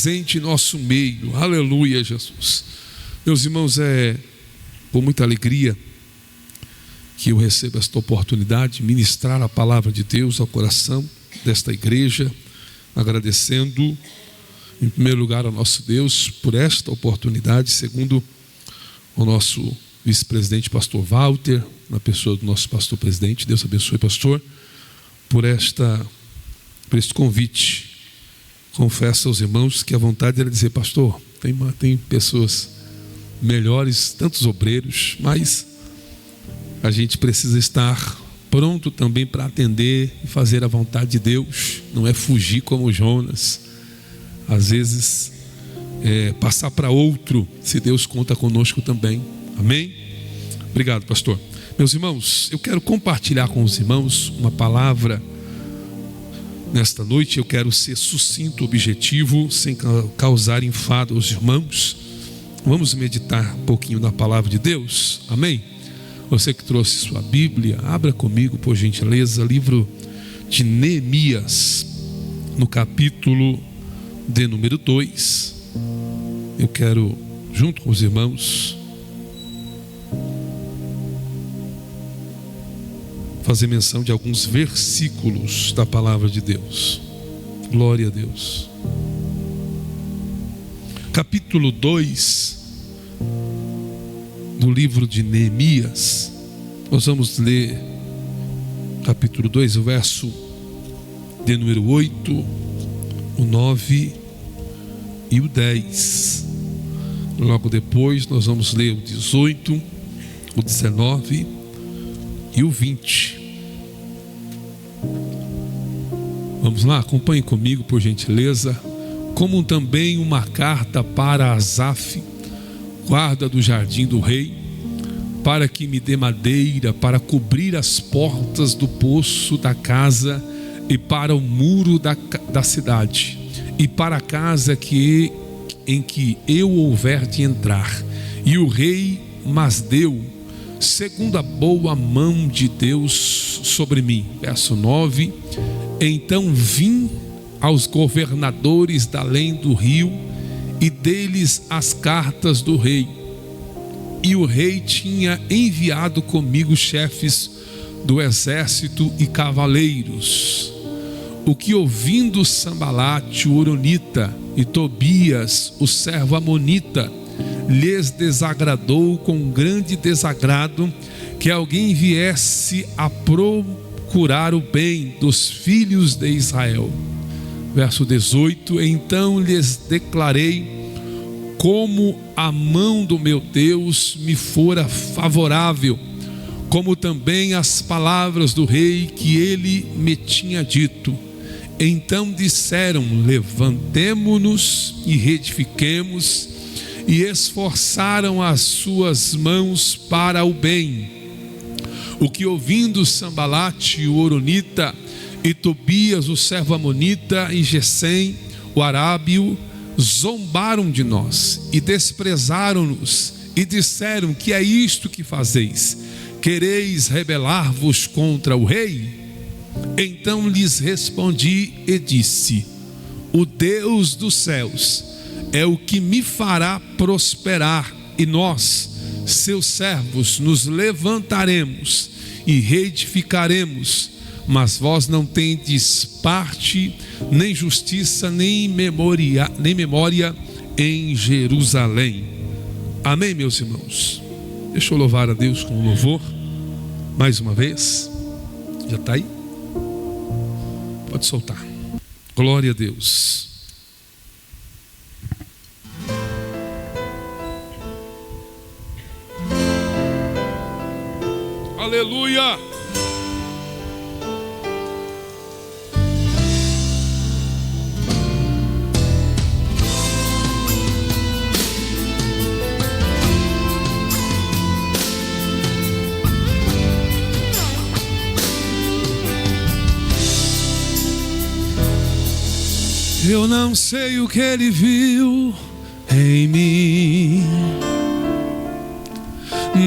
presente em nosso meio. Aleluia, Jesus. Meus irmãos, é com muita alegria que eu recebo esta oportunidade de ministrar a palavra de Deus ao coração desta igreja, agradecendo em primeiro lugar ao nosso Deus por esta oportunidade, segundo o nosso vice-presidente pastor Walter, na pessoa do nosso pastor presidente. Deus abençoe, pastor, por este convite. Confesso aos irmãos que a vontade era dizer: pastor, tem pessoas melhores, tantos obreiros, mas a gente precisa estar pronto também para atender e fazer a vontade de Deus. Não é fugir como Jonas, às vezes passar para outro, se Deus conta conosco também. Amém? Obrigado, pastor. Meus irmãos, eu quero compartilhar com os irmãos uma palavra nesta noite. Eu quero ser sucinto, objetivo, sem causar enfado aos irmãos. Vamos meditar um pouquinho na palavra de Deus. Amém? Você que trouxe sua Bíblia, abra comigo, por gentileza, livro de Neemias, no capítulo de número 2. Eu quero, junto com os irmãos, fazer menção de alguns versículos da palavra de Deus. Glória a Deus. Capítulo 2 do livro de Neemias. Nós vamos ler capítulo 2, o verso de número 8, o 9 e o 10. Logo depois nós vamos ler o 18, o 19 e o 20. Vamos lá, acompanhe comigo, por gentileza. Como também uma carta para Asaf, guarda do jardim do rei, para que me dê madeira para cobrir as portas do poço da casa e para o muro da cidade, e para a casa em que eu houver de entrar. E o rei mas deu, segundo a boa mão de Deus sobre mim. Verso 9. Então vim aos governadores da além do rio e dei-lhes as cartas do rei. E o rei tinha enviado comigo chefes do exército e cavaleiros. O que, ouvindo Sambalate, o horonita, e Tobias, o servo amonita, lhes desagradou com grande desagrado que alguém viesse a procurar o bem dos filhos de Israel. Verso 18. Então lhes declarei como a mão do meu Deus me fora favorável, como também as palavras do rei que ele me tinha dito. Então disseram: levantemo-nos e reedifiquemos, e esforçaram as suas mãos para o bem. O que, ouvindo Sambalate, o horonita, e Tobias, o servo amonita, e Gesem, o arábio, zombaram de nós e desprezaram-nos, e disseram: que é isto que fazeis? Quereis rebelar-vos contra o rei? Então lhes respondi e disse: o Deus dos céus é o que me fará prosperar, e nós, seus servos, nos levantaremos e reedificaremos. Mas vós não tendes parte, nem justiça, nem memória em Jerusalém. Amém, meus irmãos? Deixa eu louvar a Deus com louvor mais uma vez. Já está aí? Pode soltar. Glória a Deus. Aleluia. Eu não sei o que ele viu em mim,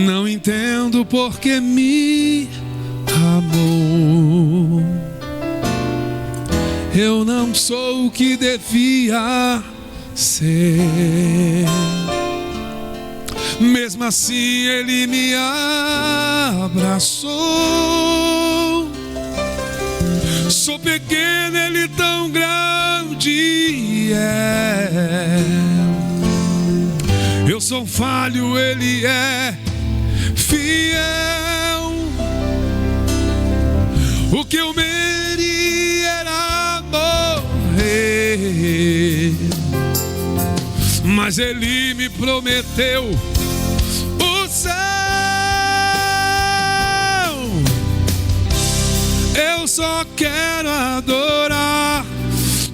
não entendo porque me amou. Eu não sou o que devia ser. Mesmo assim ele me abraçou. Sou pequeno, ele tão grande é. Eu sou falho, ele é fiel. O que eu mereci era morrer, mas ele me prometeu o céu. Eu só quero adorar,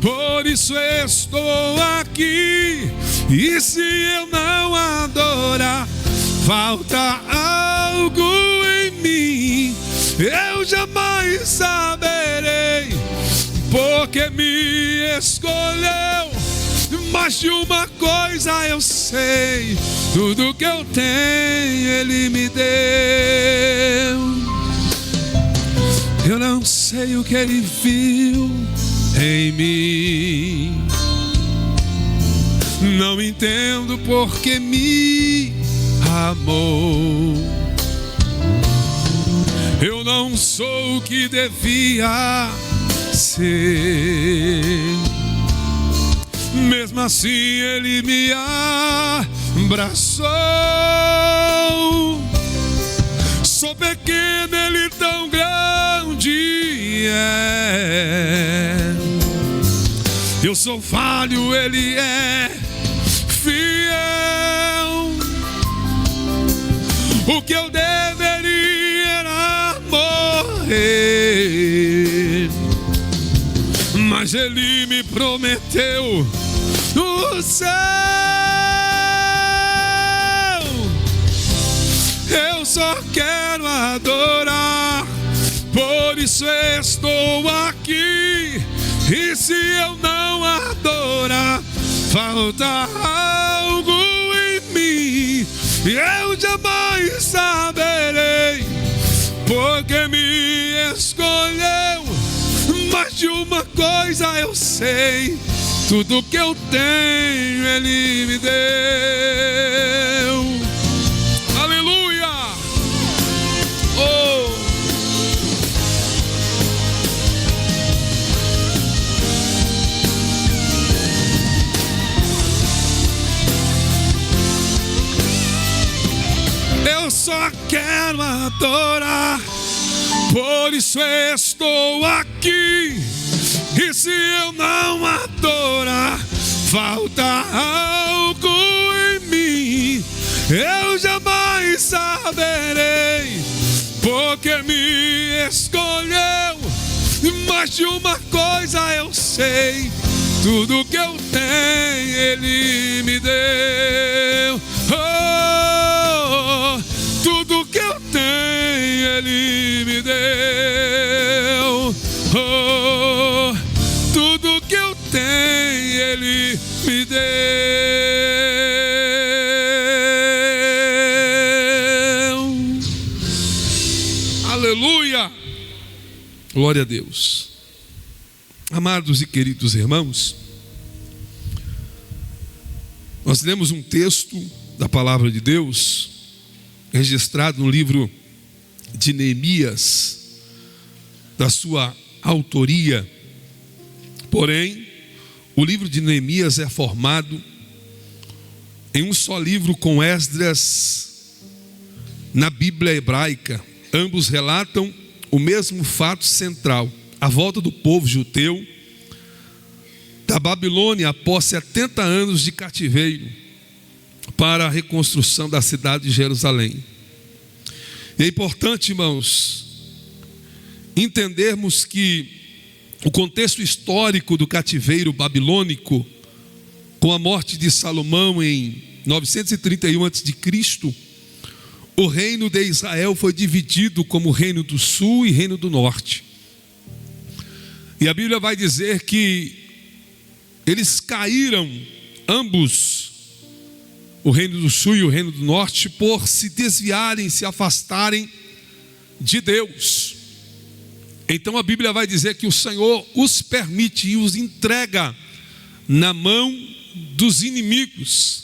por isso estou aqui. E se eu não adorar, falta algo em mim. Eu jamais saberei, porque me escolheu. Mas de uma coisa eu sei, tudo que eu tenho ele me deu. Eu não sei o que ele viu em mim, não entendo porque me amou. Eu não sou o que devia ser, mesmo assim ele me abraçou. Sou pequeno, ele tão grande é. Eu sou falho, ele é fiel. O que eu deveria era morrer, mas ele me prometeu o céu. Eu só quero adorar, por isso estou aqui. E se eu não adorar, falta algo em mim. Eu jamais saberei, porque me escolheu. Mas de uma coisa eu sei, tudo que eu tenho ele me deu. Aleluia! Oh! Eu só quero adorar, por isso estou aqui. E se eu não adorar, falta algo em mim. Eu jamais saberei, porque me escolheu. Mas de uma coisa eu sei, tudo que eu tenho ele me deu. Oh, tudo que eu tenho ele me deu. Oh, tudo que eu tenho ele me deu. Aleluia! Glória a Deus. Amados e queridos irmãos, nós lemos um texto da palavra de Deus registrado no livro de Neemias, da sua autoria. Porém, o livro de Neemias é formado em um só livro com Esdras na Bíblia hebraica. Ambos relatam o mesmo fato central: a volta do povo judeu da Babilônia após 70 anos de cativeiro para a reconstrução da cidade de Jerusalém. E é importante, irmãos, entendermos que o contexto histórico do cativeiro babilônico, com a morte de Salomão em 931 a.C., o reino de Israel foi dividido como reino do sul e reino do norte. E a Bíblia vai dizer que eles caíram, ambos, o reino do sul e o reino do norte, por se desviarem, se afastarem de Deus. Então a Bíblia vai dizer que o Senhor os permite e os entrega na mão dos inimigos,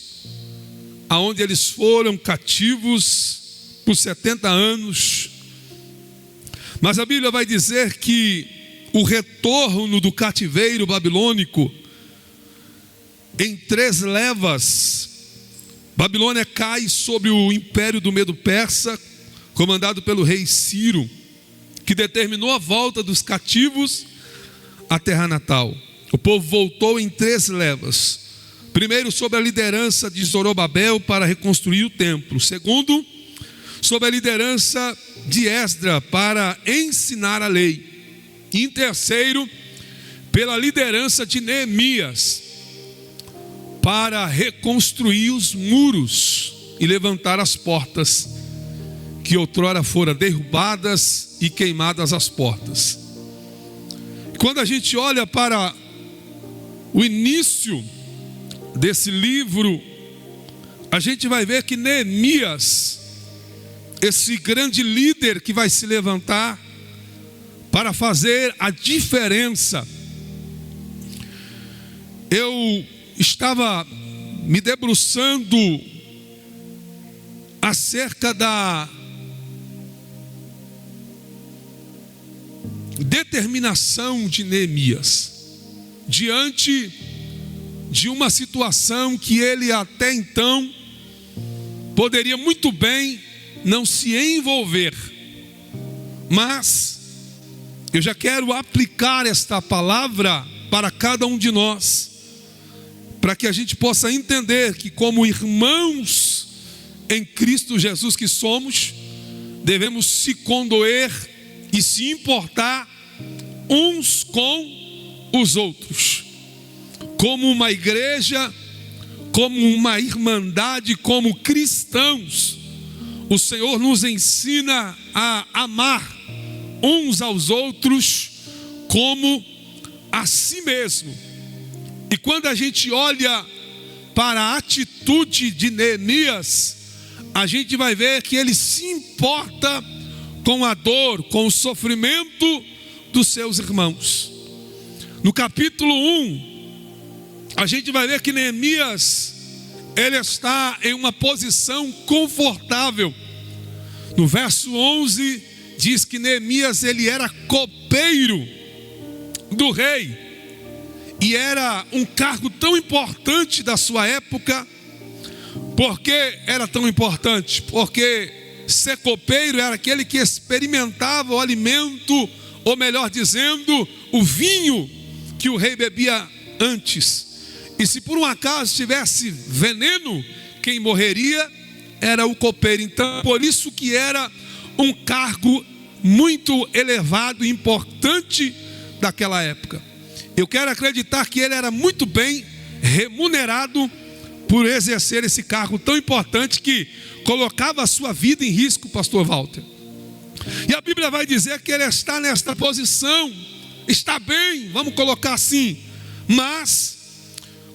aonde eles foram cativos por 70 anos. Mas a Bíblia vai dizer que o retorno do cativeiro babilônico, em 3 levas, Babilônia cai sobre o império do Medo-Persa, comandado pelo rei Ciro, que determinou a volta dos cativos à terra natal. O povo voltou em 3 levas. Primeiro, sob a liderança de Zorobabel para reconstruir o templo. Segundo, sob a liderança de Esdra para ensinar a lei. E em terceiro, pela liderança de Neemias para reconstruir os muros e levantar as portas que outrora foram derrubadas e queimadas as portas. Quando a gente olha para o início desse livro, a gente vai ver que Neemias, esse grande líder que vai se levantar para fazer a diferença. Eu estava me debruçando acerca da determinação de Neemias diante de uma situação que ele até então poderia muito bem não se envolver. Mas eu já quero aplicar esta palavra para cada um de nós, para que a gente possa entender que, como irmãos em Cristo Jesus que somos, devemos se condoer e se importar uns com os outros, como uma igreja, como uma irmandade, como cristãos. O Senhor nos ensina a amar uns aos outros como a si mesmo. E quando a gente olha para a atitude de Neemias, a gente vai ver que ele se importa com a dor, com o sofrimento dos seus irmãos. No capítulo 1, a gente vai ver que Neemias, ele está em uma posição confortável. No verso 11, diz que Neemias, ele era copeiro do rei. E era um cargo tão importante da sua época. Por que era tão importante? Porque ser copeiro era aquele que experimentava o alimento, ou melhor dizendo, o vinho que o rei bebia antes. E se por um acaso tivesse veneno, quem morreria era o copeiro. Então, por isso que era um cargo muito elevado e importante daquela época. Eu quero acreditar que ele era muito bem remunerado por exercer esse cargo tão importante que colocava a sua vida em risco, pastor Walter. E a Bíblia vai dizer que ele está nesta posição, está bem, vamos colocar assim. Mas,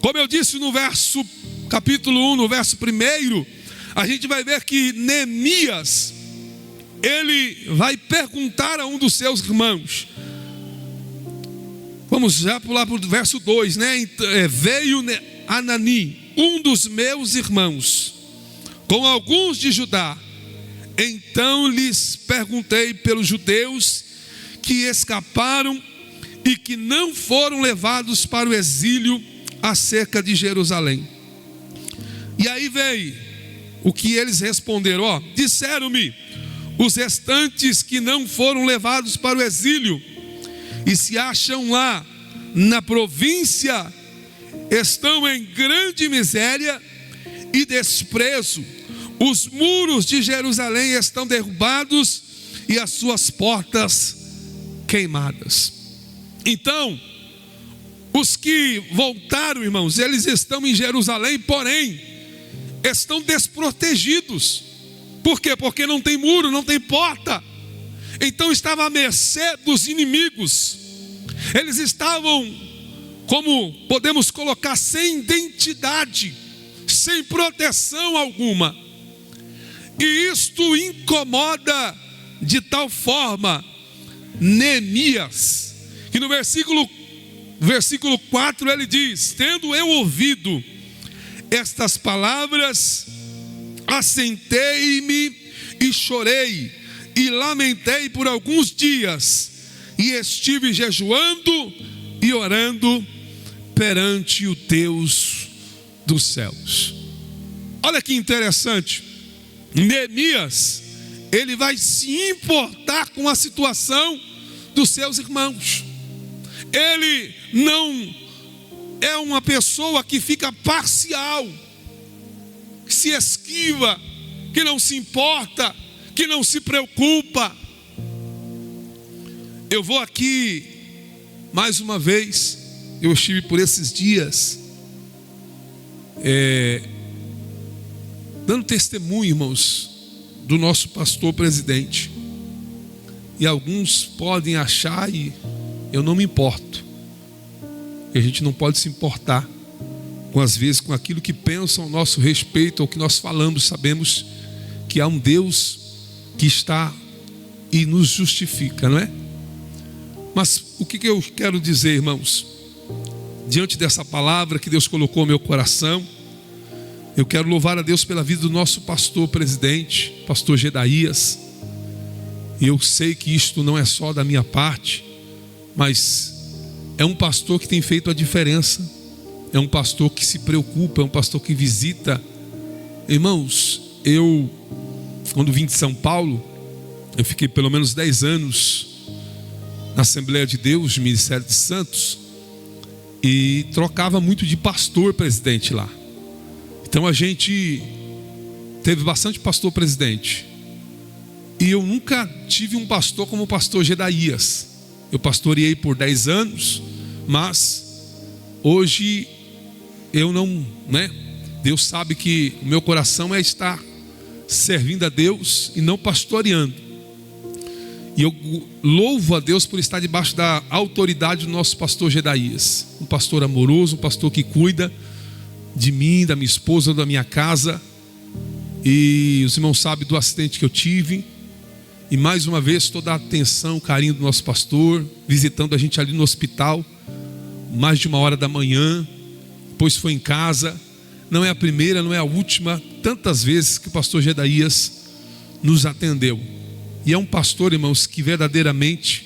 como eu disse no capítulo 1, no verso 1, a gente vai ver que Neemias, ele vai perguntar a um dos seus irmãos. Vamos já pular para o verso 2, né? Veio Anani, um dos meus irmãos, com alguns de Judá. Então lhes perguntei pelos judeus que escaparam e que não foram levados para o exílio acerca de Jerusalém. E aí veio o que eles responderam: disseram-me os restantes que não foram levados para o exílio e se acham lá na província, estão em grande miséria e desprezo. Os muros de Jerusalém estão derrubados e as suas portas queimadas. Então, os que voltaram, irmãos, eles estão em Jerusalém, porém estão desprotegidos. Por quê? Porque não tem muro, não tem porta. Então estava à mercê dos inimigos. Eles estavam, como podemos colocar, sem identidade, sem proteção alguma. E isto incomoda de tal forma Neemias, que no versículo versículo 4 ele diz: tendo eu ouvido estas palavras, assentei-me e chorei e lamentei por alguns dias, e estive jejuando e orando perante o Deus dos céus. Olha que interessante, Neemias, ele vai se importar com a situação dos seus irmãos. Ele não é uma pessoa que fica parcial, que se esquiva, que não se importa, que não se preocupa. Eu vou aqui, mais uma vez, eu estive por esses dias, dando testemunho, irmãos, do nosso pastor presidente. E alguns podem achar, e eu não me importo, que a gente não pode se importar às vezes com aquilo que pensam ao nosso respeito, ou que nós falamos. Sabemos que há um Deus que está e nos justifica, não é? Mas o que eu quero dizer, irmãos, diante dessa palavra que Deus colocou no meu coração, eu quero louvar a Deus pela vida do nosso pastor presidente, pastor Gedaías. E eu sei que isto não é só da minha parte, mas é um pastor que tem feito a diferença. É um pastor que se preocupa, é um pastor que visita. Irmãos, eu, quando vim de São Paulo, eu fiquei pelo menos 10 anos na Assembleia de Deus, Ministério de Santos, e trocava muito de pastor presidente lá. Então a gente teve bastante pastor presidente, e eu nunca tive um pastor como o pastor Gedaías. Eu pastoreei por 10 anos, mas hoje eu não, né? Deus sabe que o meu coração é estar servindo a Deus e não pastoreando. E eu louvo a Deus por estar debaixo da autoridade do nosso pastor Gedaías. Um pastor amoroso, um pastor que cuida de mim, da minha esposa, da minha casa. E os irmãos sabem do acidente que eu tive. E mais uma vez toda a atenção, carinho do nosso pastor, visitando a gente ali no hospital, mais de 1h da manhã. Depois foi em casa. Não é a primeira, não é a última, tantas vezes que o pastor Gedaías nos atendeu. E é um pastor, irmãos, que verdadeiramente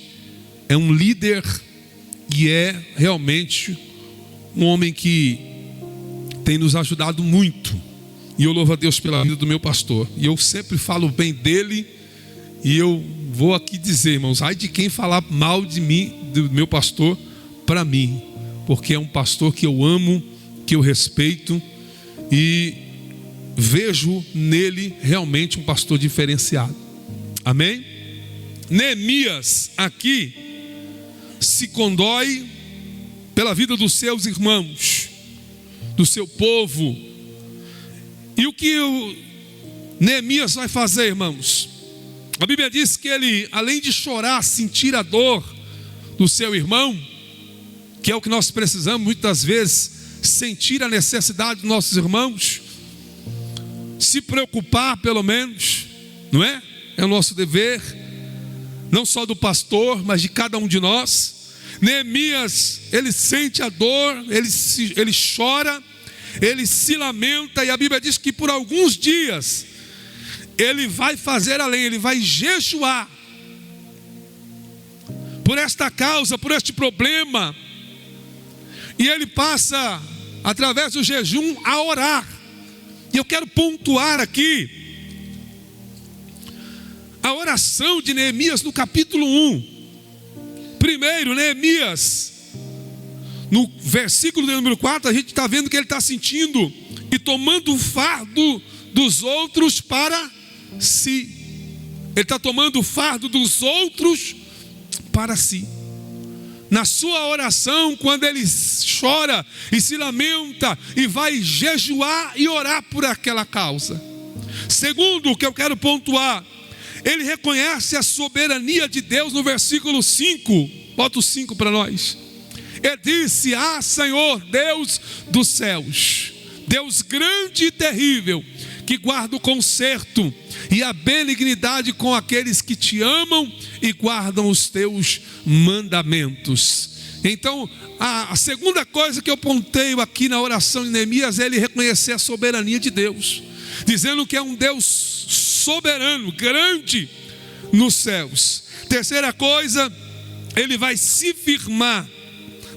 é um líder, e é realmente um homem que tem nos ajudado muito. E eu louvo a Deus pela vida do meu pastor. E eu sempre falo bem dele. E eu vou aqui dizer, irmãos, ai de quem falar mal de mim, do meu pastor, para mim. Porque é um pastor que eu amo, que eu respeito, e vejo nele realmente um pastor diferenciado. Amém? Neemias aqui se condói pela vida dos seus irmãos, do seu povo. E o que Neemias vai fazer, irmãos? A Bíblia diz que ele, além de chorar, sentir a dor do seu irmão, que é o que nós precisamos muitas vezes, sentir a necessidade dos nossos irmãos, se preocupar pelo menos, não é? É o nosso dever, não só do pastor, mas de cada um de nós. Neemias, ele sente a dor, ele chora, ele se lamenta, e a Bíblia diz que por alguns dias ele vai fazer além, ele vai jejuar por esta causa, por este problema. E ele passa, através do jejum, a orar. E eu quero pontuar aqui a oração de Neemias no capítulo 1. Primeiro, Neemias, no versículo número 4, a gente está vendo que ele está sentindo e tomando o fardo dos outros para si. Ele está tomando o fardo dos outros para si. Na sua oração, quando ele chora e se lamenta e vai jejuar e orar por aquela causa. Segundo, o que eu quero pontuar, ele reconhece a soberania de Deus no versículo 5. Bota o 5 para nós. Ele disse: ah, Senhor, Deus dos céus, Deus grande e terrível, que guarda o conserto e a benignidade com aqueles que te amam e guardam os teus mandamentos. Então, a segunda coisa que eu ponteio aqui na oração de Neemias é ele reconhecer a soberania de Deus, dizendo que é um Deus soberano, grande nos céus. Terceira coisa, ele vai se firmar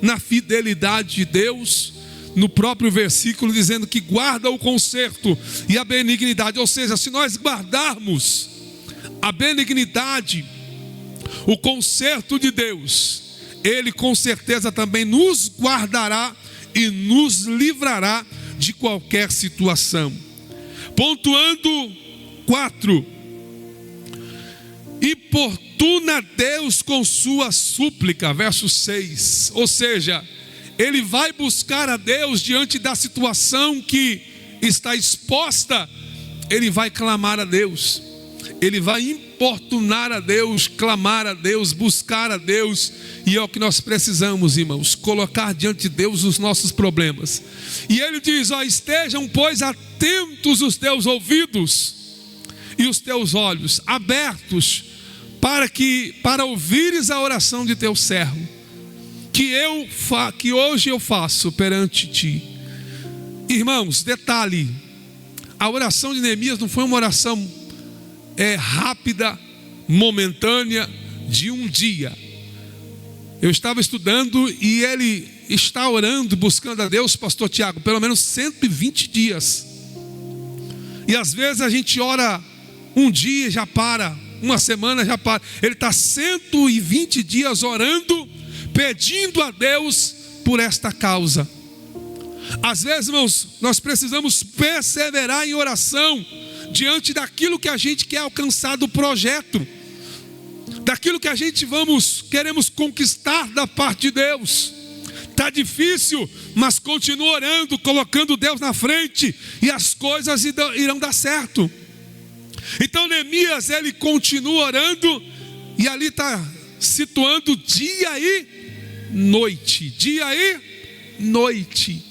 na fidelidade de Deus, no próprio versículo, dizendo que guarda o conserto e a benignidade. Ou seja, se nós guardarmos a benignidade, o conserto de Deus, Ele com certeza também nos guardará e nos livrará de qualquer situação. Pontuando 4, importuna Deus com sua súplica, verso 6, ou seja, ele vai buscar a Deus diante da situação que está exposta, ele vai clamar a Deus, ele vai importunar a Deus, clamar a Deus, buscar a Deus, e é o que nós precisamos, irmãos, colocar diante de Deus os nossos problemas. E ele diz: estejam pois atentos os teus ouvidos e os teus olhos abertos, para ouvires a oração de teu servo, que hoje eu faço perante ti. Irmãos, detalhe, a oração de Neemias não foi uma oração rápida, momentânea, de um dia. Eu estava estudando e ele está orando, buscando a Deus, pastor Tiago, pelo menos 120 dias. E às vezes a gente ora um dia, já para, uma semana já para. Ele está 120 dias orando, pedindo a Deus por esta causa. Às vezes, irmãos, nós precisamos perseverar em oração diante daquilo que a gente quer alcançar do projeto, daquilo que a gente queremos conquistar da parte de Deus. Está difícil, mas continua orando, colocando Deus na frente, e as coisas irão dar certo. Então Neemias, ele continua orando, e ali está situando dia e noite, dia e noite.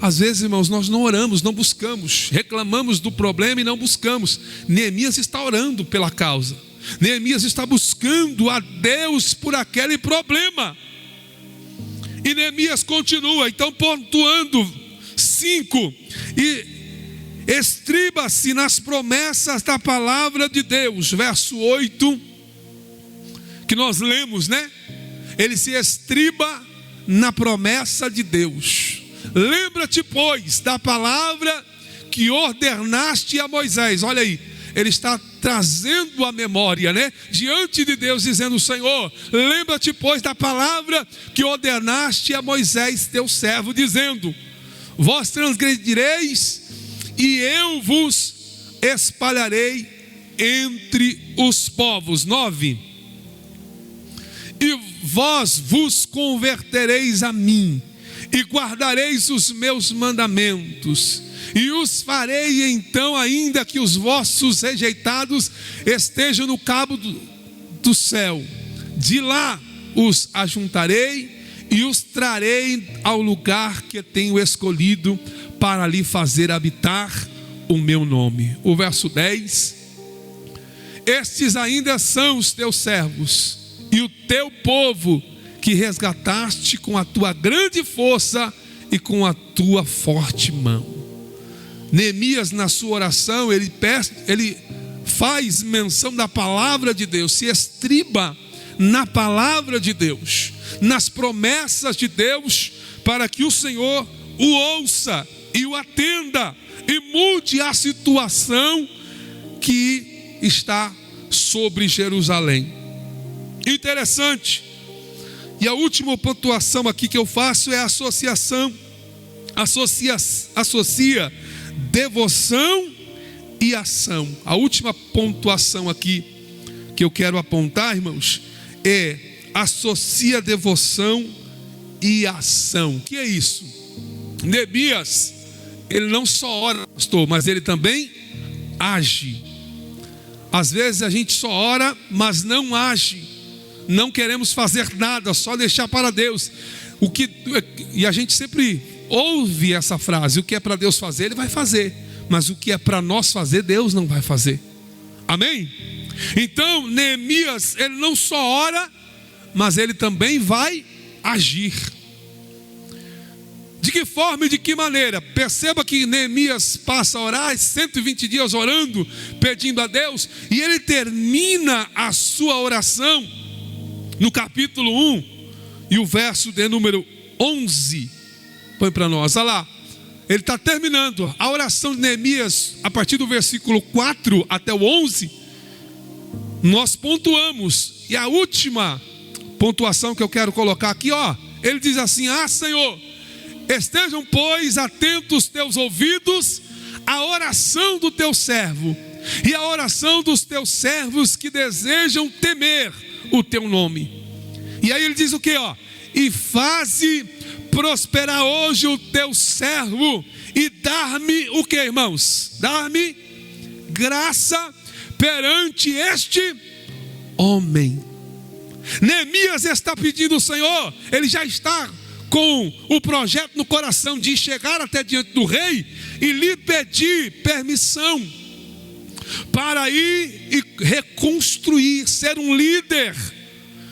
Às vezes, irmãos, nós não oramos, não buscamos, reclamamos do problema e não buscamos. Neemias está orando pela causa, Neemias está buscando a Deus por aquele problema. E Neemias continua, então, pontuando 5, e estriba-se nas promessas da palavra de Deus, verso 8, que nós lemos, né? Ele se estriba na promessa de Deus. Lembra-te, pois, da palavra que ordenaste a Moisés. Olha aí, ele está trazendo a memória, né? Diante de Deus, dizendo: Senhor, lembra-te, pois, da palavra que ordenaste a Moisés, teu servo, dizendo: vós transgredireis e eu vos espalharei entre os povos. 9. E vós vos convertereis a mim, e guardareis os meus mandamentos, e os farei então, ainda que os vossos rejeitados estejam no cabo do céu. De lá os ajuntarei e os trarei ao lugar que tenho escolhido, para ali fazer habitar o meu nome. O verso 10: estes ainda são os teus servos e o teu povo, que resgataste com a tua grande força e com a tua forte mão. Neemias, na sua oração, ele faz menção da palavra de Deus, se estriba na palavra de Deus, nas promessas de Deus, para que o Senhor o ouça e o atenda e mude a situação que está sobre Jerusalém. Interessante. E a última pontuação aqui que eu faço é a associação. Associa devoção e ação. A última pontuação aqui que eu quero apontar, irmãos, é associa devoção e ação. O que é isso? Neemias, ele não só ora, pastor, mas ele também age. Às vezes a gente só ora, mas não age. Não queremos fazer nada, só deixar para Deus. E a gente sempre ouve essa frase: o que é para Deus fazer, Ele vai fazer, mas o que é para nós fazer, Deus não vai fazer. Amém? Então Neemias, ele não só ora, mas ele também vai agir. De que forma e de que maneira? Perceba que Neemias passa a orar 120 dias orando, pedindo a Deus, e ele termina a sua oração no capítulo 1 e o verso de número 11. Põe para nós, olha lá. Ele está terminando a oração de Neemias a partir do versículo 4 até o 11. Nós pontuamos, e a última pontuação que eu quero colocar aqui, ó, ele diz assim: ah, Senhor, estejam, pois, atentos teus ouvidos à oração do teu servo e à oração dos teus servos que desejam temer o teu nome. E aí ele diz o que, ó? E faze prosperar hoje o teu servo e dar-me o que, irmãos? Dar-me graça perante este homem. Neemias está pedindo ao Senhor, ele já está com o projeto no coração de chegar até diante do rei e lhe pedir permissão para ir e reconstruir, ser um líder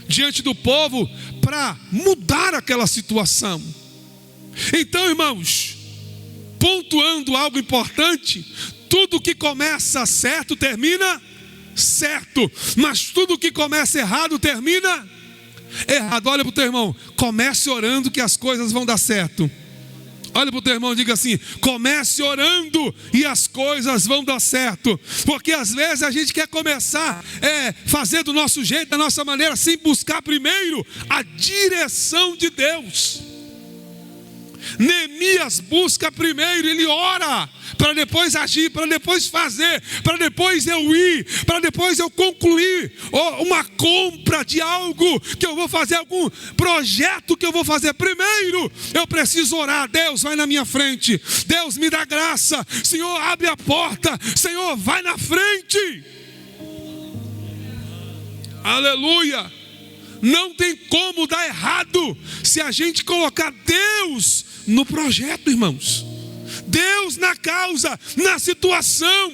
diante do povo para mudar aquela situação. Então, irmãos, pontuando algo importante, tudo que começa certo termina certo, mas tudo que começa errado termina errado. Olha para o teu irmão, comece orando que as coisas vão dar certo. Olha para o teu irmão e diga assim: comece orando e as coisas vão dar certo. Porque às vezes a gente quer começar fazer do nosso jeito, da nossa maneira, sem buscar primeiro a direção de Deus. Neemias busca primeiro, ele ora para depois agir, para depois fazer, para depois eu ir, para depois eu concluir uma compra de algo que eu vou fazer, algum projeto que eu vou fazer. Primeiro eu preciso orar. Deus, vai na minha frente. Deus, me dá graça. Senhor, abre a porta. Senhor, vai na frente. Aleluia. Não tem como dar errado se a gente colocar Deus no projeto, irmãos. Deus na causa, na situação.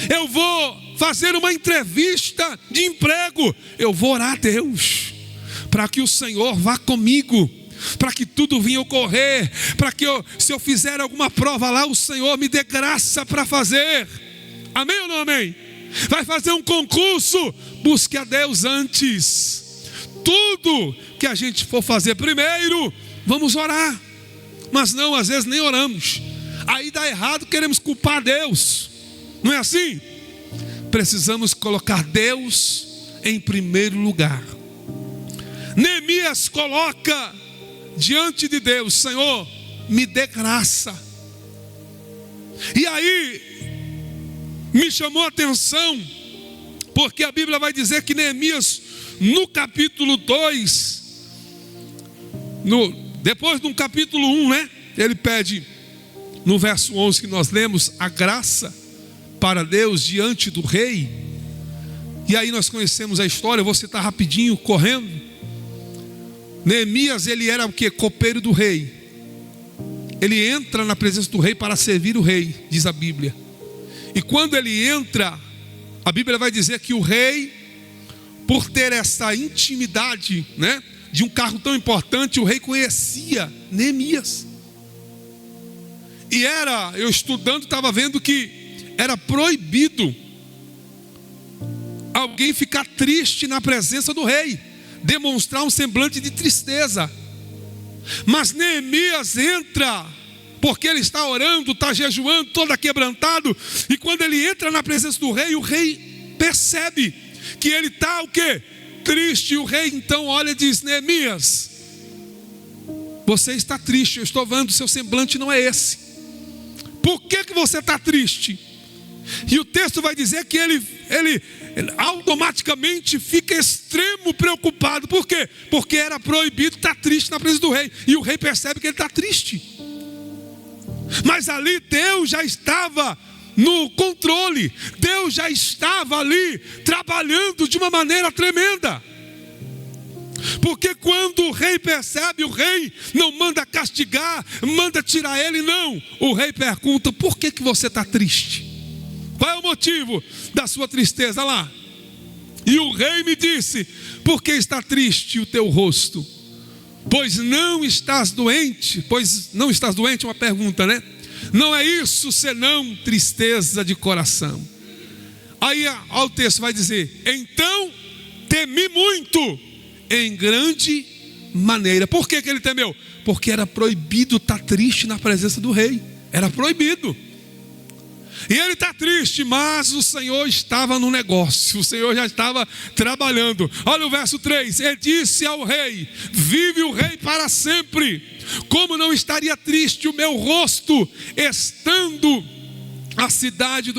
Eu vou fazer uma entrevista de emprego, eu vou orar a Deus para que o Senhor vá comigo, para que tudo venha ocorrer, para que se eu fizer alguma prova lá, o Senhor me dê graça para fazer. Amém ou não amém? Vai fazer um concurso, busque a Deus antes. Tudo que a gente for fazer primeiro, vamos orar. Mas não, às vezes nem oramos. Aí dá errado, queremos culpar Deus. Não é assim? Precisamos colocar Deus em primeiro lugar. Neemias coloca diante de Deus: Senhor, me dê graça. E aí me chamou a atenção, porque a Bíblia vai dizer que Neemias, no capítulo 2, depois do capítulo 1, né? Ele pede, no verso 11 que nós lemos, a graça para Deus diante do rei. E aí nós conhecemos a história, eu vou citar rapidinho, correndo. Neemias, ele era o que? Copeiro do rei. Ele entra na presença do rei para servir o rei, diz a Bíblia. E quando ele entra, a Bíblia vai dizer que o rei, por ter essa intimidade, né, de um cargo tão importante, o rei conhecia Neemias. E eu estudando, estava vendo que era proibido alguém ficar triste na presença do rei, demonstrar um semblante de tristeza. Mas Neemias entra, porque ele está orando, está jejuando, todo quebrantado. E quando ele entra na presença do rei, o rei percebe que ele está o quê? Triste. E o rei então olha e diz: Neemias, você está triste, eu estou vendo, seu semblante não é esse. Por que você está triste? E o texto vai dizer que ele automaticamente fica extremo preocupado. Por quê? Porque era proibido estar triste na presença do rei. E o rei percebe que ele está triste. Mas ali Deus já estava no controle. Deus já estava ali trabalhando de uma maneira tremenda. Porque quando o rei percebe, o rei não manda castigar, manda tirar ele, não. O rei pergunta: por que você está triste? Qual é o motivo da sua tristeza? Lá, E o rei me disse: por que está triste o teu rosto? Pois não estás doente? Pois não estás doente? Uma pergunta, né? Não é isso senão tristeza de coração. Aí o texto vai dizer: então temi muito, em grande maneira. Por que ele temeu? Porque era proibido estar triste na presença do rei. Era proibido. E ele está triste, mas o Senhor estava no negócio, o Senhor já estava trabalhando. Olha o verso 3: e disse ao rei: vive o rei para sempre. Como não estaria triste o meu rosto, estando a cidade,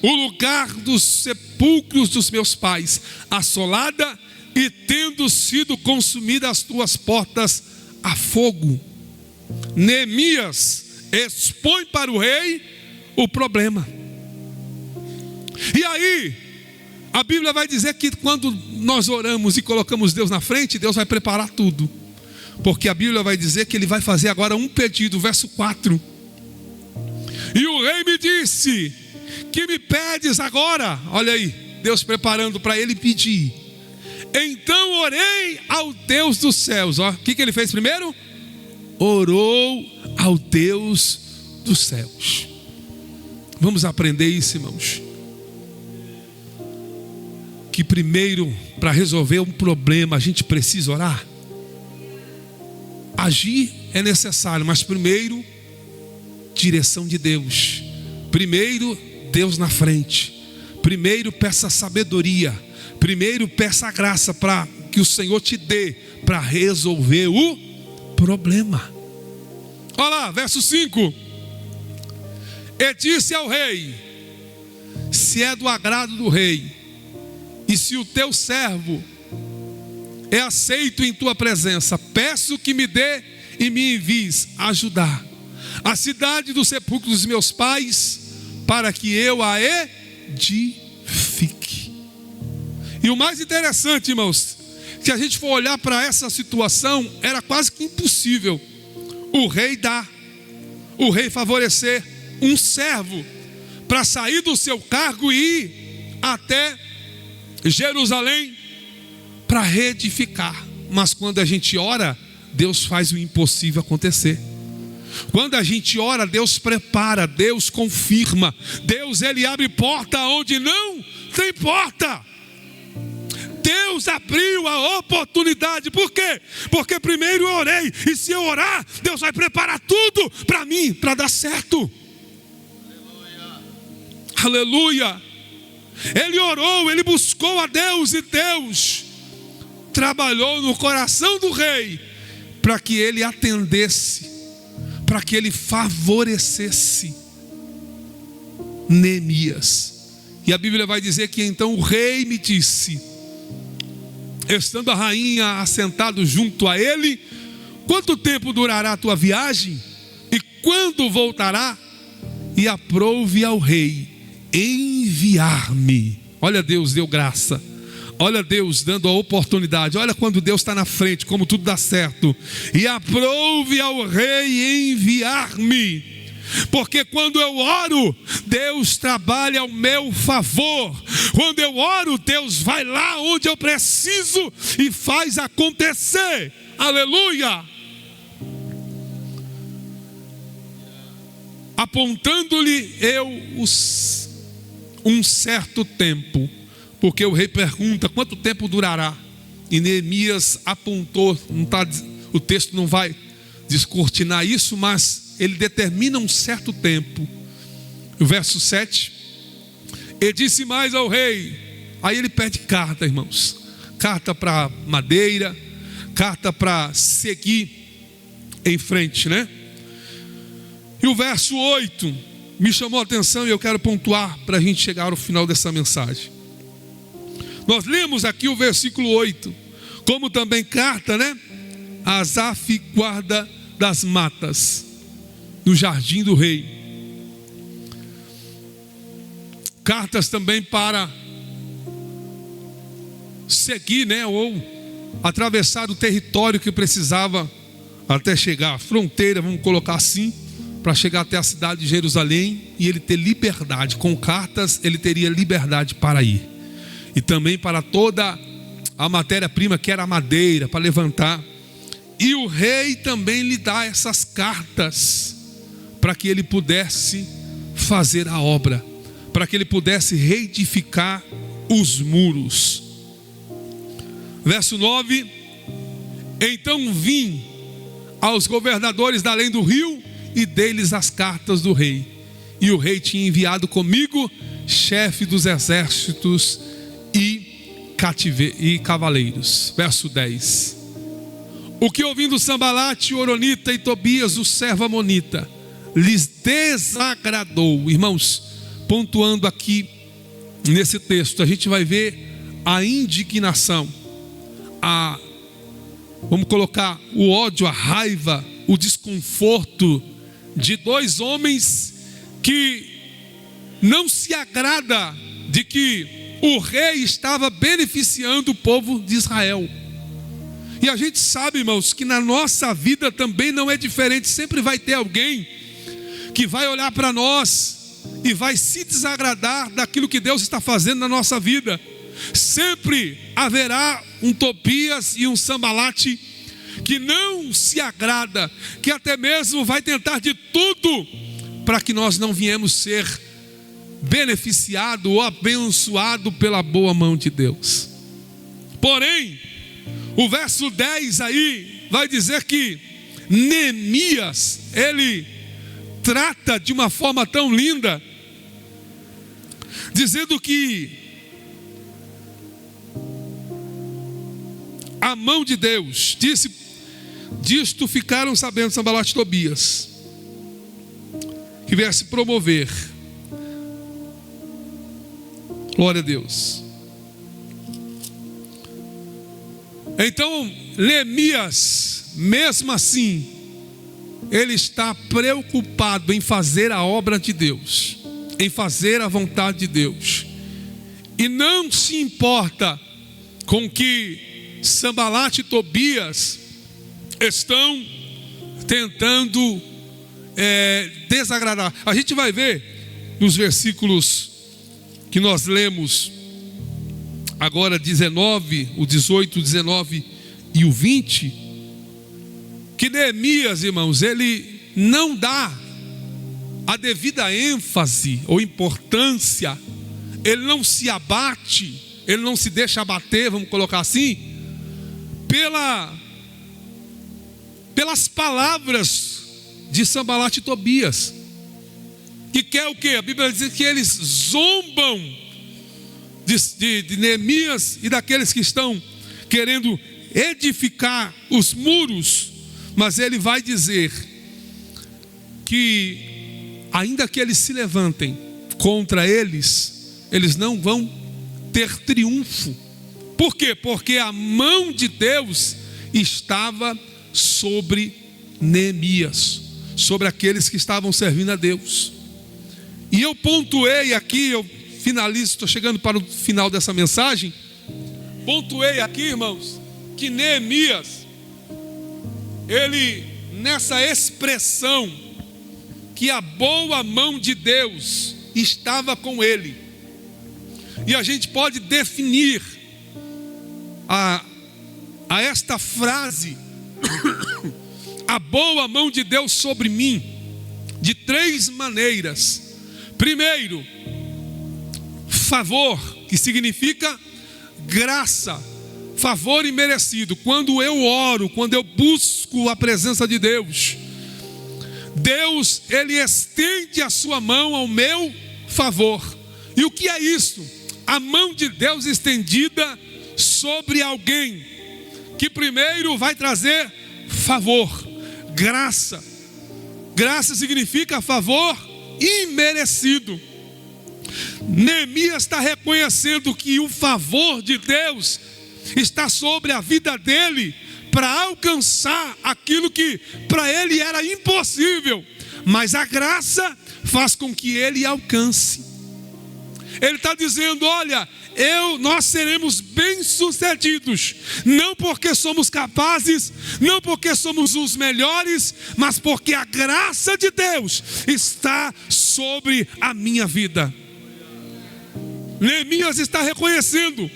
o lugar dos sepulcros dos meus pais, assolada, e tendo sido consumidas as tuas portas a fogo. Neemias expõe para o rei o problema. E aí, a Bíblia vai dizer que quando nós oramos e colocamos Deus na frente, Deus vai preparar tudo. Porque a Bíblia vai dizer que Ele vai fazer agora um pedido, verso 4. E o rei me disse: que me pedes agora? Olha aí, Deus preparando para ele pedir. Então orei ao Deus dos céus. O que ele fez primeiro? Orou ao Deus dos céus. Vamos aprender isso, irmãos. Que primeiro, para resolver um problema, a gente precisa orar. Agir é necessário, mas primeiro, direção de Deus. Primeiro, Deus na frente. Primeiro, peça sabedoria. Primeiro, peça a graça para que o Senhor te dê para resolver o problema. Olha lá, verso 5. E disse ao rei: se é do agrado do rei, e se o teu servo é aceito em tua presença, peço que me dê e me envies ajudar a cidade do sepulcro dos meus pais, para que eu a edifique. E o mais interessante, irmãos, se a gente for olhar para essa situação, era quase que impossível o rei favorecer um servo para sair do seu cargo e ir até Jerusalém para reedificar. Mas quando a gente ora, Deus faz o impossível acontecer. Quando a gente ora, Deus prepara, Deus confirma, Deus ele abre porta onde não tem porta. Deus abriu a oportunidade. Por quê? Porque primeiro eu orei, e se eu orar, Deus vai preparar tudo para mim, para dar certo. Aleluia. Ele orou, ele buscou a Deus, e Deus trabalhou no coração do rei para que ele atendesse, para que ele favorecesse Neemias. E a Bíblia vai dizer que então o rei me disse, estando a rainha assentado junto a ele: quanto tempo durará a tua viagem? E quando voltará? E aprouve ao rei enviar-me. Olha, Deus deu graça. Olha Deus dando a oportunidade. Olha quando Deus está na frente, como tudo dá certo. E aprouve ao rei enviar-me. Porque quando eu oro, Deus trabalha ao meu favor. Quando eu oro, Deus vai lá onde eu preciso e faz acontecer. Aleluia. Apontando-lhe eu um certo tempo, porque o rei pergunta: quanto tempo durará? E Neemias apontou, o texto não vai descortinar isso, mas ele determina um certo tempo. O verso 7: e disse mais ao rei. Aí ele pede carta, irmãos, carta para madeira, carta para seguir em frente, né? E o verso 8 me chamou a atenção, e eu quero pontuar para a gente chegar ao final dessa mensagem. Nós lemos aqui o versículo 8, como também carta, né? A Asaf, guarda das matas, no jardim do rei. Cartas também para seguir, né? Ou atravessar o território que precisava até chegar à fronteira, vamos colocar assim, para chegar até a cidade de Jerusalém e ele ter liberdade. Com cartas ele teria liberdade para ir. e também para toda a matéria-prima, que era a madeira, para levantar. E o rei também lhe dá essas cartas para que ele pudesse fazer a obra, para que ele pudesse reedificar os muros. Verso 9: então vim aos governadores da além do rio e dei-lhes as cartas do rei. E o rei tinha enviado comigo chefe dos exércitos e cavaleiros. Verso 10: o que ouvindo Sambalate, Oronita e Tobias, o servo amonita, lhes desagradou. Irmãos, pontuando aqui nesse texto, a gente vai ver a indignação, vamos colocar o ódio, a raiva, o desconforto de dois homens que não se agrada de que o rei estava beneficiando o povo de Israel. E a gente sabe, irmãos, que na nossa vida também não é diferente. Sempre vai ter alguém que vai olhar para nós e vai se desagradar daquilo que Deus está fazendo na nossa vida. Sempre haverá um Tobias e um Sambalate que não se agrada, que até mesmo vai tentar de tudo para que nós não viemos ser beneficiado ou abençoado pela boa mão de Deus. Porém, o verso 10 aí vai dizer que Neemias, ele trata de uma forma tão linda, dizendo que a mão de Deus, disto ficaram sabendo Sambalate e Tobias, que viesse promover. Glória a Deus. Então Neemias, mesmo assim, ele está preocupado em fazer a obra de Deus, em fazer a vontade de Deus, e não se importa com que Sambalate e Tobias estão tentando desagradar. A gente vai ver nos versículos que nós lemos agora, 19, o 18, o 19 e o 20, que Neemias, irmãos, ele não dá a devida ênfase ou importância, ele não se abate, ele não se deixa abater, vamos colocar assim, pelas palavras de Sambalate e Tobias, que quer o quê? A Bíblia diz que eles zombam de Neemias e daqueles que estão querendo edificar os muros, mas ele vai dizer que ainda que eles se levantem contra eles, eles não vão ter triunfo. Por quê? Porque a mão de Deus estava sobre Neemias, sobre aqueles que estavam servindo a Deus. E eu pontuei aqui, eu finalizo, estou chegando para o final dessa mensagem. Pontuei aqui, irmãos, que Neemias, ele, nessa expressão, que a boa mão de Deus estava com ele, e a gente pode definir a esta frase, a boa mão de Deus sobre mim, de três maneiras. Primeiro, favor, que significa graça, favor imerecido. Quando eu oro, quando eu busco a presença de Deus, Deus, ele estende a sua mão ao meu favor. E o que é isso? A mão de Deus estendida sobre alguém, que primeiro vai trazer favor, graça. Graça significa favor imerecido. Neemias está reconhecendo que o favor de Deus está sobre a vida dele, para alcançar aquilo que para ele era impossível, mas a graça faz com que ele alcance. Ele está dizendo: olha, nós seremos bem-sucedidos, não porque somos capazes, não porque somos os melhores, mas porque a graça de Deus está sobre a minha vida. Neemias está reconhecendo: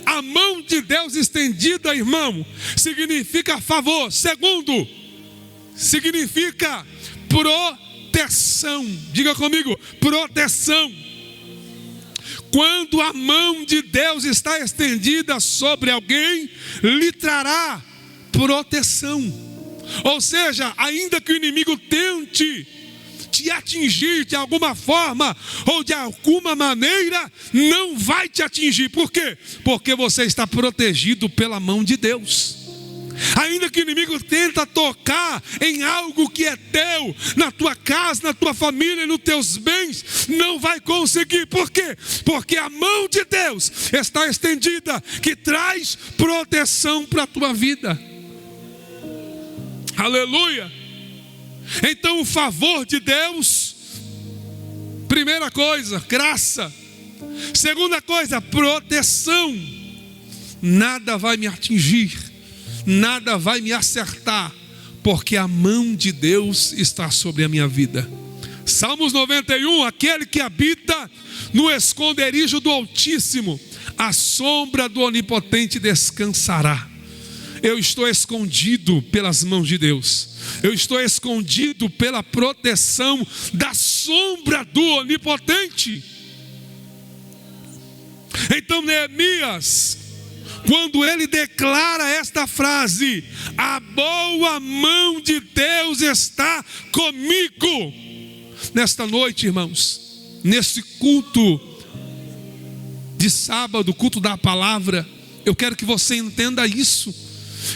a mão de Deus estendida, irmão, significa favor. Segundo, significa proteção. Diga comigo: proteção. Quando a mão de Deus está estendida sobre alguém, lhe trará proteção. Ou seja, ainda que o inimigo tente te atingir de alguma forma ou de alguma maneira, não vai te atingir. Por quê? Porque você está protegido pela mão de Deus. Ainda que o inimigo tenta tocar em algo que é teu, na tua casa, na tua família, nos teus bens, não vai conseguir. Por quê? Porque a mão de Deus está estendida, que traz proteção para a tua vida. Aleluia. Então o favor de Deus, primeira coisa, graça. Segunda coisa, proteção. Nada vai me atingir, nada vai me acertar, porque a mão de Deus está sobre a minha vida. Salmos 91, aquele que habita no esconderijo do Altíssimo, à sombra do Onipotente descansará. Eu estou escondido pelas mãos de Deus. Eu estou escondido pela proteção da sombra do Onipotente. Então Neemias, quando ele declara esta frase: a boa mão de Deus está comigo. Nesta noite, irmãos, nesse culto de sábado, culto da palavra, eu quero que você entenda isso,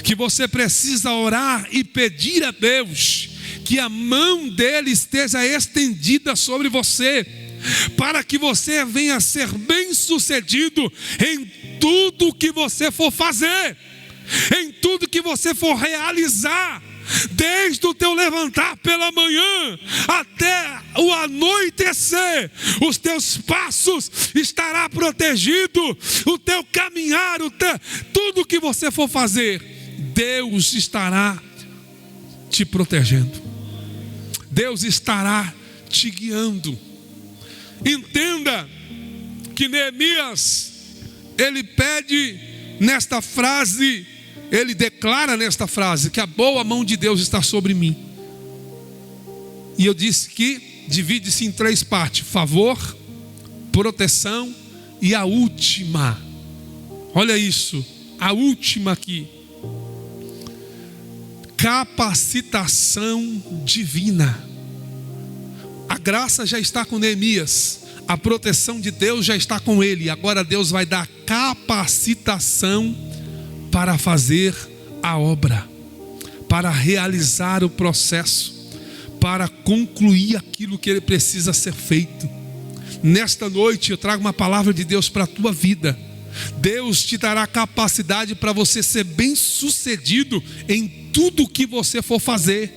que você precisa orar e pedir a Deus que a mão dele esteja estendida sobre você, para que você venha a ser bem sucedido em tudo que você for fazer, em tudo que você for realizar, desde o teu levantar pela manhã até o anoitecer. Os teus passos estará protegido, o teu caminhar, tudo que você for fazer, Deus estará te protegendo, Deus estará te guiando. Entenda que Neemias, ele pede nesta frase, ele declara nesta frase, que a boa mão de Deus está sobre mim. E eu disse que divide-se em três partes: favor, proteção e a última. Olha isso, a última aqui: capacitação divina. A graça já está com Neemias, a proteção de Deus já está com ele. Agora Deus vai dar capacitação para fazer a obra, para realizar o processo, para concluir aquilo que ele precisa ser feito. Nesta noite eu trago uma palavra de Deus para a tua vida. Deus te dará capacidade para você ser bem sucedido em tudo que você for fazer.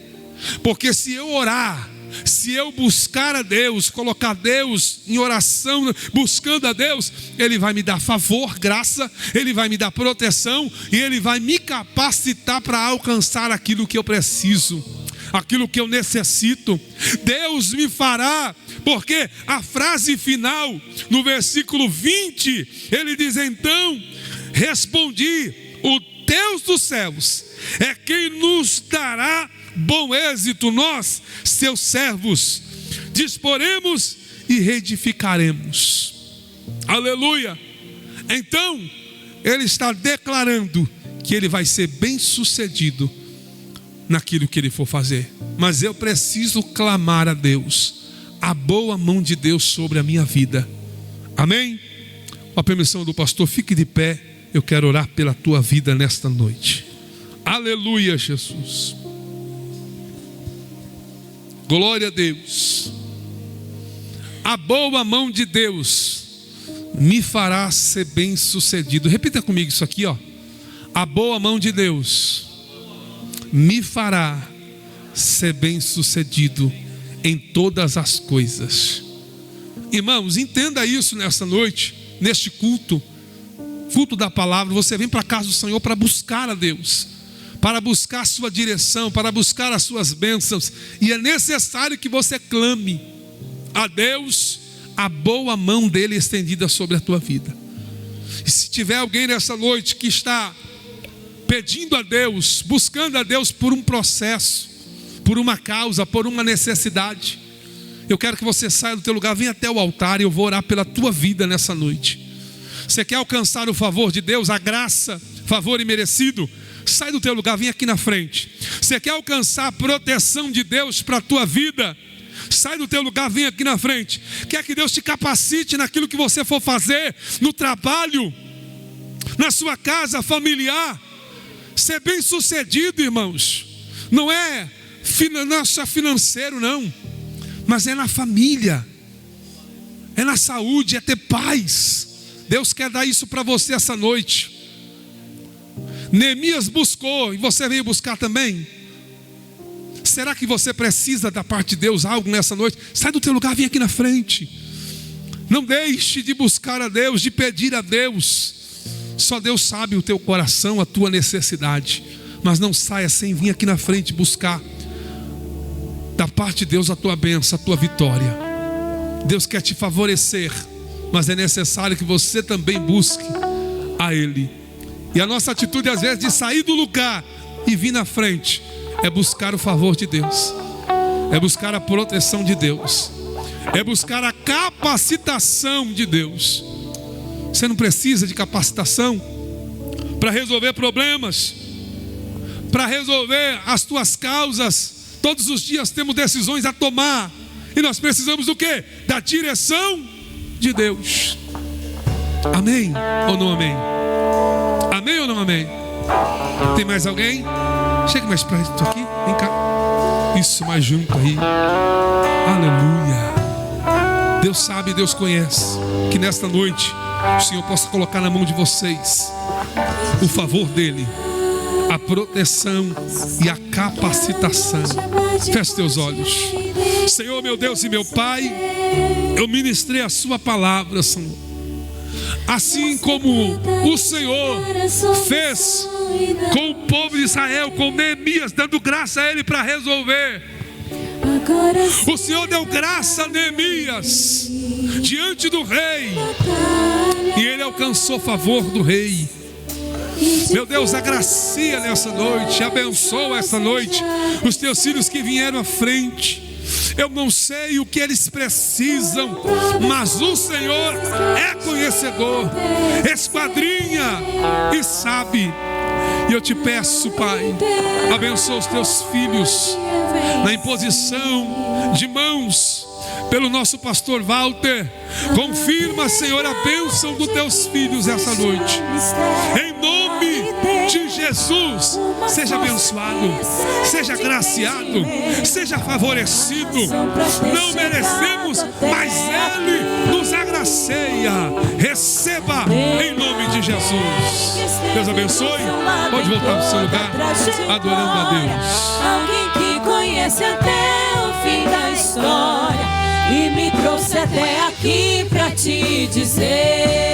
Porque se eu orar, se eu buscar a Deus, colocar Deus em oração, buscando a Deus, Ele vai me dar favor, graça, Ele vai me dar proteção e Ele vai me capacitar para alcançar aquilo que eu preciso, aquilo que eu necessito. Deus me fará, porque a frase final, no versículo 20, ele diz: então respondi, o Deus dos céus é quem nos dará bom êxito, nós, seus servos, disporemos e reedificaremos. Aleluia. Então ele está declarando que ele vai ser bem sucedido naquilo que ele for fazer. Mas eu preciso clamar a Deus, a boa mão de Deus sobre a minha vida. Amém? Com a permissão do pastor, fique de pé. Eu quero orar pela tua vida nesta noite. Aleluia, Jesus. Glória a Deus. A boa mão de Deus me fará ser bem sucedido. Repita comigo isso aqui, ó. A boa mão de Deus me fará ser bem sucedido em todas as coisas. Irmãos, entenda isso nessa noite, neste culto da palavra. Você vem para a casa do Senhor para buscar a Deus, para buscar a sua direção, para buscar as suas bênçãos. E é necessário que você clame a Deus a boa mão dele estendida sobre a tua vida. E se tiver alguém nessa noite que está pedindo a Deus, buscando a Deus por um processo, por uma causa, por uma necessidade, eu quero que você saia do teu lugar, venha até o altar e eu vou orar pela tua vida nessa noite. Você quer alcançar o favor de Deus, a graça, favor imerecido? Sai do teu lugar, vem aqui na frente. Você quer alcançar a proteção de Deus para a tua vida? Sai do teu lugar, vem aqui na frente. Quer que Deus te capacite naquilo que você for fazer, no trabalho, na sua casa familiar? Ser bem sucedido, irmãos, não é só financeiro não, mas é na família, é na saúde, é ter paz. Deus quer dar isso para você essa noite. Neemias buscou, e você veio buscar também. Será que você precisa da parte de Deus algo nessa noite? Sai do teu lugar, vem aqui na frente. Não deixe de buscar a Deus, de pedir a Deus. Só Deus sabe o teu coração, a tua necessidade. Mas não saia sem vir aqui na frente buscar da parte de Deus a tua bênção, a tua vitória. Deus quer te favorecer, mas é necessário que você também busque a Ele. E a nossa atitude às vezes de sair do lugar e vir na frente é buscar o favor de Deus, é buscar a proteção de Deus, é buscar a capacitação de Deus. Você não precisa de capacitação para resolver problemas, para resolver as tuas causas. Todos os dias temos decisões a tomar, e nós precisamos do quê? Da direção de Deus. Amém ou não amém? Amém ou não amém? Tem mais alguém? Chega mais perto aqui, vem cá. Isso, mais junto aí. Aleluia. Deus sabe, Deus conhece. Que nesta noite o Senhor possa colocar na mão de vocês o favor dEle, a proteção e a capacitação. Feche teus olhos. Senhor, meu Deus e meu Pai, eu ministrei a sua palavra, Senhor. Assim como o Senhor fez com o povo de Israel, com Neemias, dando graça a ele para resolver. O Senhor deu graça a Neemias diante do rei, e ele alcançou favor do rei. Meu Deus, agracia nessa noite, abençoa essa noite os teus filhos que vieram à frente. Eu não sei o que eles precisam, mas o Senhor é conhecedor, esquadrinha e sabe. E eu te peço, Pai, abençoa os teus filhos na imposição de mãos pelo nosso pastor Walter. Confirma, Senhor, a bênção dos teus filhos essa noite. Em nome de Jesus, seja abençoado, seja agraciado, seja favorecido. Não merecemos, mas Ele nos agraceia. Receba em nome de Jesus. Deus abençoe. Pode voltar para o seu lugar, adorando a Deus. Alguém que conhece até o fim da história e me trouxe até aqui pra te dizer: